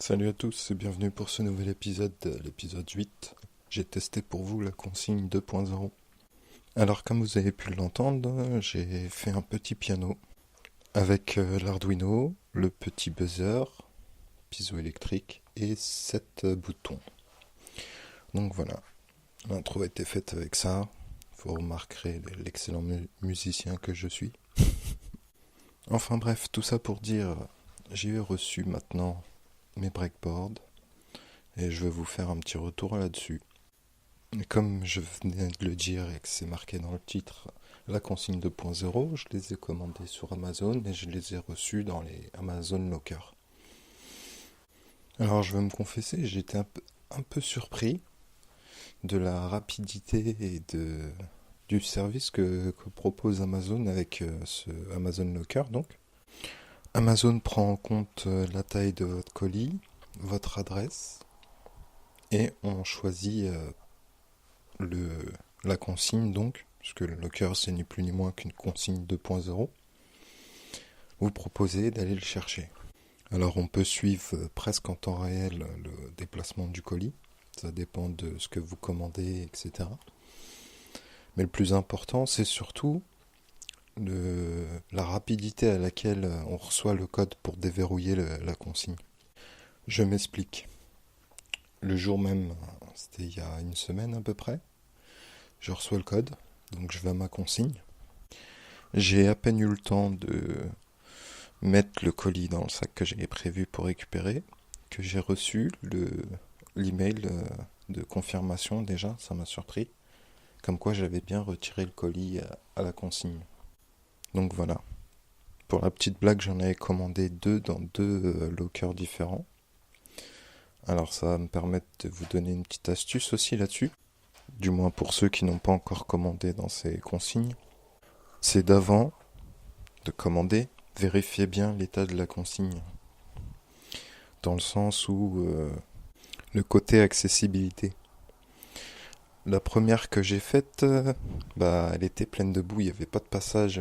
Salut à tous et bienvenue pour ce nouvel épisode, l'épisode 8. J'ai testé pour vous la consigne 2.0. Alors comme vous avez pu l'entendre, j'ai fait un petit piano avec l'Arduino, le petit buzzer, piezoélectrique et 7 boutons. Donc voilà, l'intro a été faite avec ça. Vous remarquerez l'excellent musicien que je suis. Enfin bref, tout ça pour dire, j'ai reçu maintenant mes breakboards et je vais vous faire un petit retour là-dessus. Et comme je venais de le dire et que c'est marqué dans le titre, la consigne 2.0, je les ai commandés sur Amazon et je les ai reçus dans les Amazon Locker. Alors je vais me confesser, j'étais un peu surpris de la rapidité et du service que propose Amazon avec ce Amazon Locker. Donc, Amazon prend en compte la taille de votre colis, votre adresse, et on choisit la consigne donc, puisque le locker c'est ni plus ni moins qu'une consigne 2.0, vous proposez d'aller le chercher. Alors on peut suivre presque en temps réel le déplacement du colis, ça dépend de ce que vous commandez, etc. Mais le plus important c'est surtout la rapidité à laquelle on reçoit le code pour déverrouiller la consigne. Je m'explique. Le jour même, c'était il y a une semaine à peu près, je reçois le code, donc je vais à ma consigne. J'ai à peine eu le temps de mettre le colis dans le sac que j'avais prévu pour récupérer, que j'ai reçu l'email de confirmation déjà, ça m'a surpris, comme quoi j'avais bien retiré le colis à la consigne. Donc voilà. Pour la petite blague, j'en avais commandé deux dans deux lockers différents. Alors ça va me permettre de vous donner une petite astuce aussi là-dessus, du moins pour ceux qui n'ont pas encore commandé dans ces consignes. C'est d'avant de commander, vérifiez bien l'état de la consigne. Dans le sens où le côté accessibilité. La première que j'ai faite, elle était pleine de boue, il n'y avait pas de passage,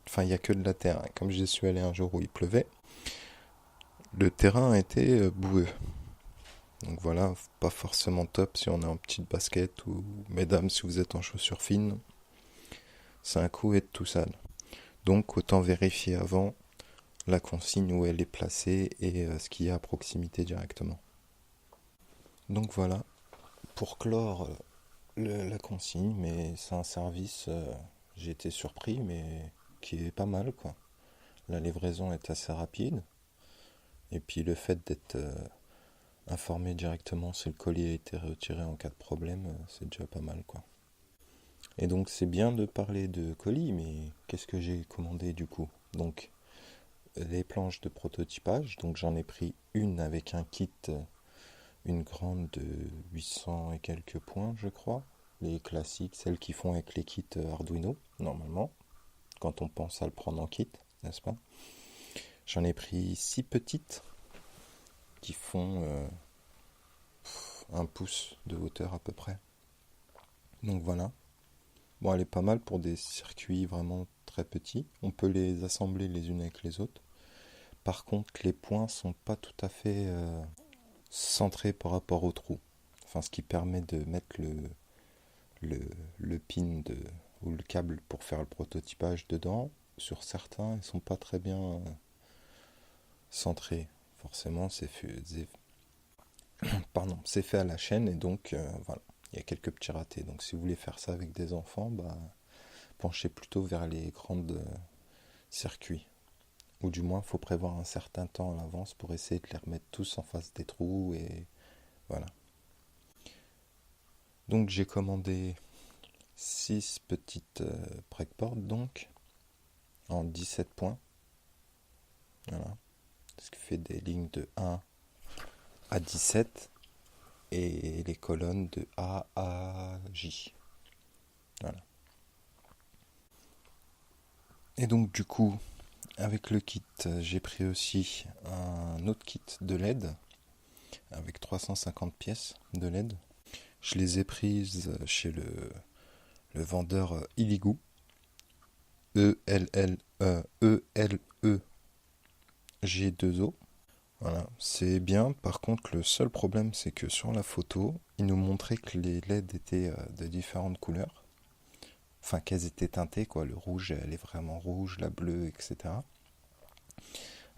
enfin il n'y a que de la terre. Comme j'y suis allé un jour où il pleuvait, le terrain était boueux. Donc voilà, pas forcément top si on est en petite basket ou mesdames si vous êtes en chaussures fines, c'est un coup être tout sale. Donc autant vérifier avant la consigne où elle est placée et ce qu'il y a à proximité directement. Donc voilà, pour clore la consigne, mais c'est un service, j'ai été surpris, mais qui est pas mal, quoi. La livraison est assez rapide, et puis le fait d'être informé directement si le colis a été retiré en cas de problème, c'est déjà pas mal, quoi. Et donc c'est bien de parler de colis, mais qu'est-ce que j'ai commandé du coup? Donc les planches de prototypage, donc j'en ai pris une avec un kit, une grande de 800 et quelques points, je crois. Les classiques, celles qui font avec les kits Arduino, normalement, quand on pense à le prendre en kit, n'est-ce pas? J'en ai pris 6 petites qui font 1 pouce de hauteur à peu près. Donc voilà. Bon, elle est pas mal pour des circuits vraiment très petits. On peut les assembler les unes avec les autres. Par contre, les points sont pas tout à fait centrés par rapport au trou. Enfin, ce qui permet de mettre le pin ou le câble pour faire le prototypage dedans. Sur certains, ils sont pas très bien centrés. Forcément, c'est fait à la chaîne et donc voilà, il y a quelques petits ratés. Donc si vous voulez faire ça avec des enfants, penchez plutôt vers les grandes circuits. Ou du moins, il faut prévoir un certain temps à l'avance pour essayer de les remettre tous en face des trous et voilà. Donc j'ai commandé 6 petites breakboards donc en 17 points. Voilà. Ce qui fait des lignes de 1 à 17 et les colonnes de A à J. Voilà. Et donc du coup, avec le kit, j'ai pris aussi un autre kit de LED avec 350 pièces de LED. Je les ai prises chez le vendeur Illigo. E-L-L-E-G-2-O. Voilà, c'est bien. Par contre, le seul problème, c'est que sur la photo, il nous montrait que les LED étaient de différentes couleurs. Enfin, qu'elles étaient teintées, quoi. Le rouge, elle est vraiment rouge, la bleue, etc.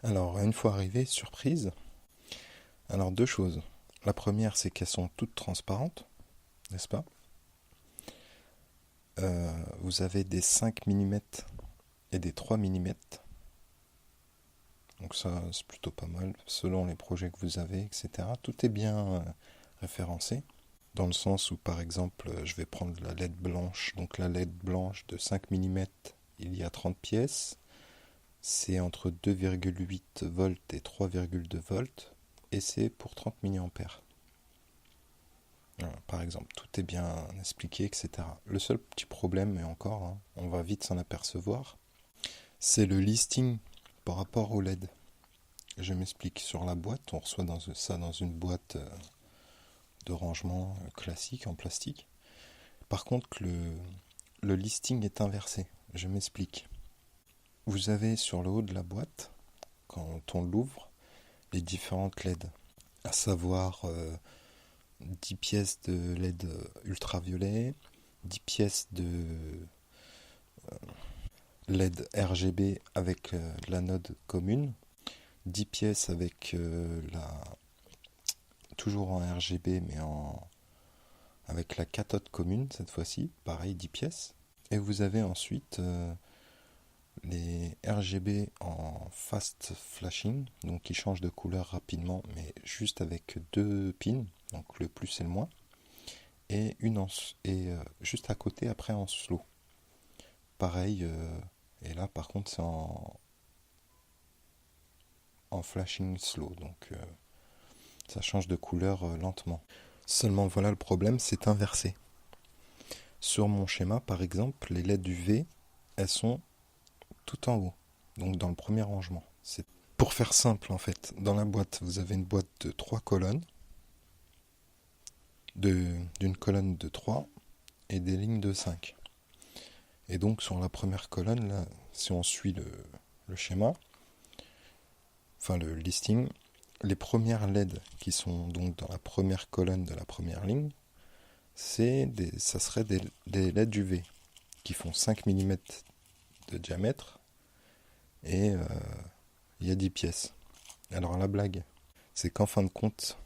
Alors, une fois arrivé, surprise. Alors, deux choses. La première, c'est qu'elles sont toutes transparentes, n'est-ce pas? Vous avez des 5 mm et des 3 mm. Donc ça, c'est plutôt pas mal, selon les projets que vous avez, etc. Tout est bien référencé, dans le sens où, par exemple, je vais prendre la LED blanche. Donc la LED blanche de 5 mm, il y a 30 pièces. C'est entre 2,8 volts et 3,2 volts. Et c'est pour 30 mA. Voilà, par exemple, tout est bien expliqué, etc. Le seul petit problème, et encore, hein, on va vite s'en apercevoir, c'est le listing par rapport au LED. Je m'explique. Sur la boîte, on reçoit ça dans une boîte de rangement classique en plastique. Par contre, le listing est inversé. Je m'explique. Vous avez sur le haut de la boîte, quand on l'ouvre, les différentes LED, à savoir 10 pièces de LED ultraviolet, 10 pièces de LED RGB avec l'anode commune, 10 pièces avec toujours en RGB mais avec la cathode commune cette fois-ci, pareil 10 pièces. Et vous avez ensuite les RGB en fast flashing, donc qui changent de couleur rapidement, mais juste avec deux pins, donc le plus et le moins, et juste à côté après en slow. Pareil, et là par contre c'est en flashing slow, donc ça change de couleur lentement. Seulement voilà le problème, c'est inversé. Sur mon schéma par exemple, les LED UV, elles sont tout en haut, donc dans le premier rangement. C'est pour faire simple en fait, dans la boîte, vous avez une boîte de 3 colonnes, d'une colonne de 3 et des lignes de 5. Et donc sur la première colonne, là, si on suit le schéma, enfin le listing, les premières LED qui sont donc dans la première colonne de la première ligne, ça serait des LED UV qui font 5 mm de diamètre et il y a 10 pièces. Alors la blague, c'est qu'en fin de compte,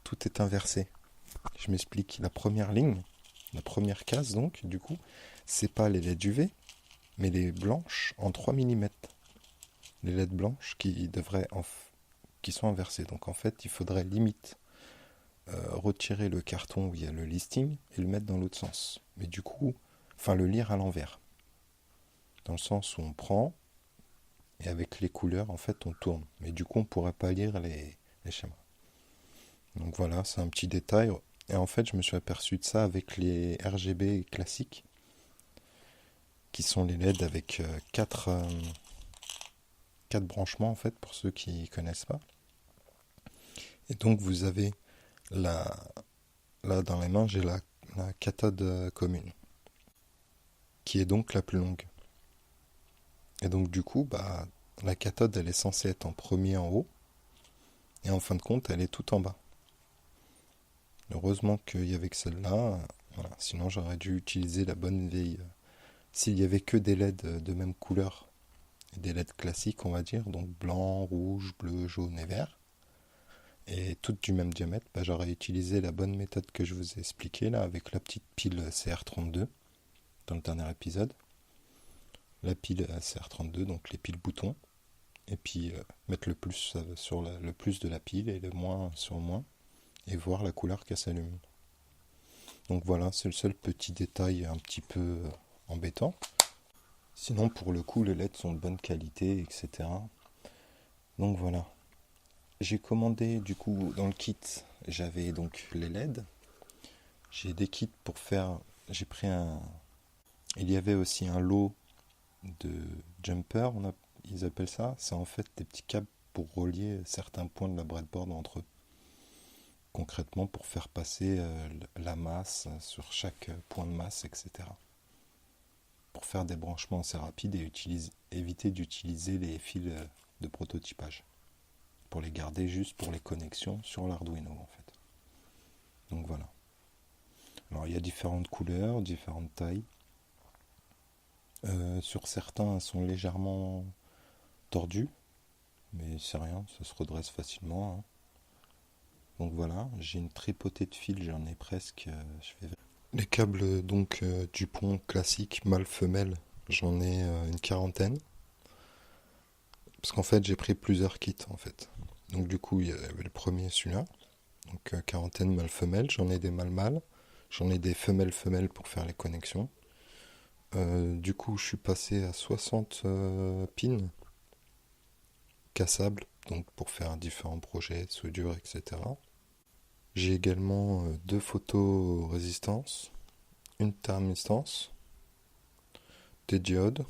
tout est inversé. Je m'explique. La première ligne, la première case donc, du coup, c'est pas les LED UV, mais les blanches en 3 mm. Les LED blanches qui sont inversées. Donc en fait, il faudrait limite retirer le carton où il y a le listing et le mettre dans l'autre sens. Mais du coup, enfin le lire à l'envers. Dans le sens où on prend et avec les couleurs, en fait, on tourne. Mais du coup, on ne pourrait pas lire les schémas. Donc voilà, c'est un petit détail. Et en fait, je me suis aperçu de ça avec les RGB classiques, qui sont les LED avec 4 branchements, en fait, pour ceux qui ne connaissent pas. Et donc, vous avez là dans les mains, j'ai la cathode commune, qui est donc la plus longue. Et donc, du coup, bah, la cathode, elle est censée être en premier en haut, et en fin de compte, elle est tout en bas. Heureusement qu'il y avait que celle-là, voilà. Sinon j'aurais dû utiliser la bonne vieille. S'il y avait que des LED de même couleur, des LED classiques on va dire, donc blanc, rouge, bleu, jaune et vert, et toutes du même diamètre, bah, j'aurais utilisé la bonne méthode que je vous ai expliquée là, avec la petite pile CR32 dans le dernier épisode. La pile CR32, donc les piles boutons, et puis mettre le plus sur le plus de la pile et le moins sur le moins, et voir la couleur qu'elle s'allume. Donc voilà, c'est le seul petit détail un petit peu embêtant. Sinon, pour le coup, les LED sont de bonne qualité, etc. Donc voilà. J'ai commandé, du coup, dans le kit, j'avais donc les LED. J'ai des kits pour faire... J'ai pris un... Il y avait aussi un lot de jumper, ils appellent ça. C'est en fait des petits câbles pour relier certains points de la breadboard entre eux. Concrètement, pour faire passer la masse sur chaque point de masse, etc. Pour faire des branchements assez rapides et éviter d'utiliser les fils de prototypage. pour les garder juste pour les connexions sur l'Arduino en fait. Donc voilà. Alors il y a différentes couleurs, différentes tailles. Sur certains, elles sont légèrement tordues, mais c'est rien, ça se redresse facilement, hein. Donc voilà, j'ai une tripotée de fils, j'en ai presque. Les câbles donc du pont classique mâle-femelle, j'en ai une quarantaine. Parce qu'en fait, j'ai pris plusieurs kits en fait. Donc du coup, il y avait le premier, celui-là. Donc quarantaine mâle-femelle, j'en ai des mâles-mâles, j'en ai des femelles-femelles pour faire les connexions. Du coup, je suis passé à 60 pins cassables, donc pour faire différents projets, soudure, etc. J'ai également deux photorésistances, une thermistance, des diodes,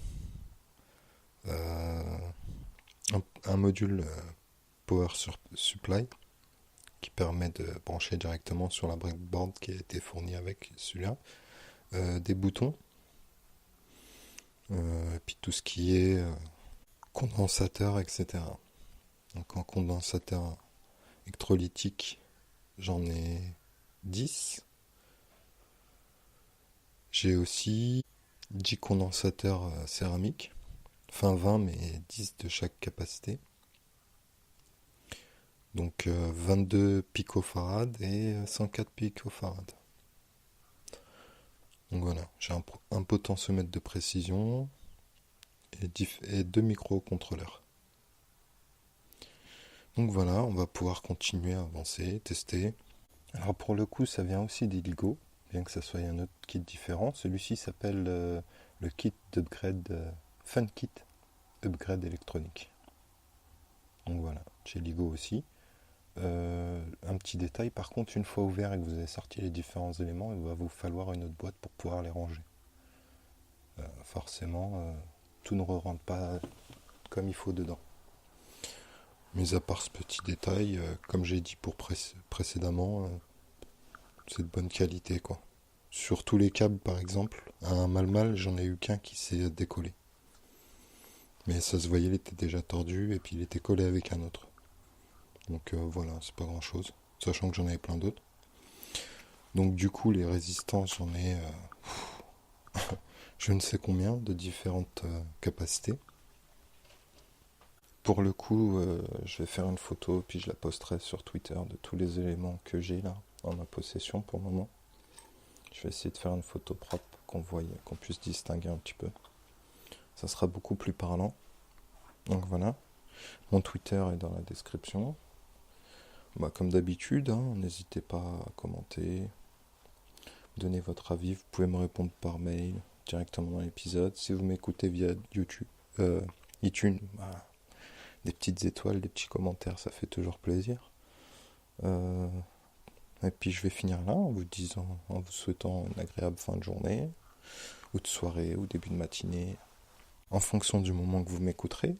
euh, un module Power Supply qui permet de brancher directement sur la breadboard qui a été fournie avec celui-là, des boutons, et puis tout ce qui est condensateur, etc. Donc en condensateur électrolytique, j'en ai 10. J'ai aussi 10 condensateurs céramiques, enfin 20 mais 10 de chaque capacité. Donc 22 picofarads et 104 picofarads. Donc voilà, j'ai un potentiomètre de précision et deux microcontrôleurs. Donc voilà, on va pouvoir continuer à avancer, tester. Alors pour le coup, ça vient aussi des LEGO, bien que ça soit un autre kit différent. Celui-ci s'appelle le kit d'upgrade Fun Kit Upgrade électronique. Donc voilà, chez LEGO aussi. Un petit détail, par contre, une fois ouvert et que vous avez sorti les différents éléments, il va vous falloir une autre boîte pour pouvoir les ranger. Forcément, tout ne rentre pas comme il faut dedans. Mais à part ce petit détail, comme j'ai dit précédemment, c'est de bonne qualité quoi. Sur tous les câbles par exemple, un mal j'en ai eu qu'un qui s'est décollé. Mais ça se voyait, il était déjà tordu et puis il était collé avec un autre. Donc voilà, c'est pas grand chose, sachant que j'en avais plein d'autres. Donc du coup les résistances, j'en ai je ne sais combien de différentes capacités. Pour le coup, je vais faire une photo puis je la posterai sur Twitter de tous les éléments que j'ai là en ma possession pour le moment. Je vais essayer de faire une photo propre qu'on puisse distinguer un petit peu. Ça sera beaucoup plus parlant. Donc voilà. Mon Twitter est dans la description. Bah, comme d'habitude, hein, n'hésitez pas à commenter, donner votre avis. Vous pouvez me répondre par mail directement dans l'épisode. Si vous m'écoutez via YouTube, iTunes, bah, des petites étoiles, des petits commentaires, ça fait toujours plaisir. Et puis je vais finir là en vous souhaitant une agréable fin de journée, ou de soirée, ou début de matinée, en fonction du moment que vous m'écouterez.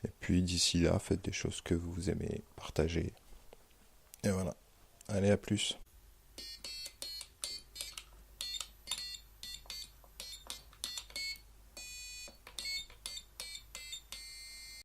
Et puis d'ici là, faites des choses que vous aimez, partagez. Et voilà. Allez, à plus.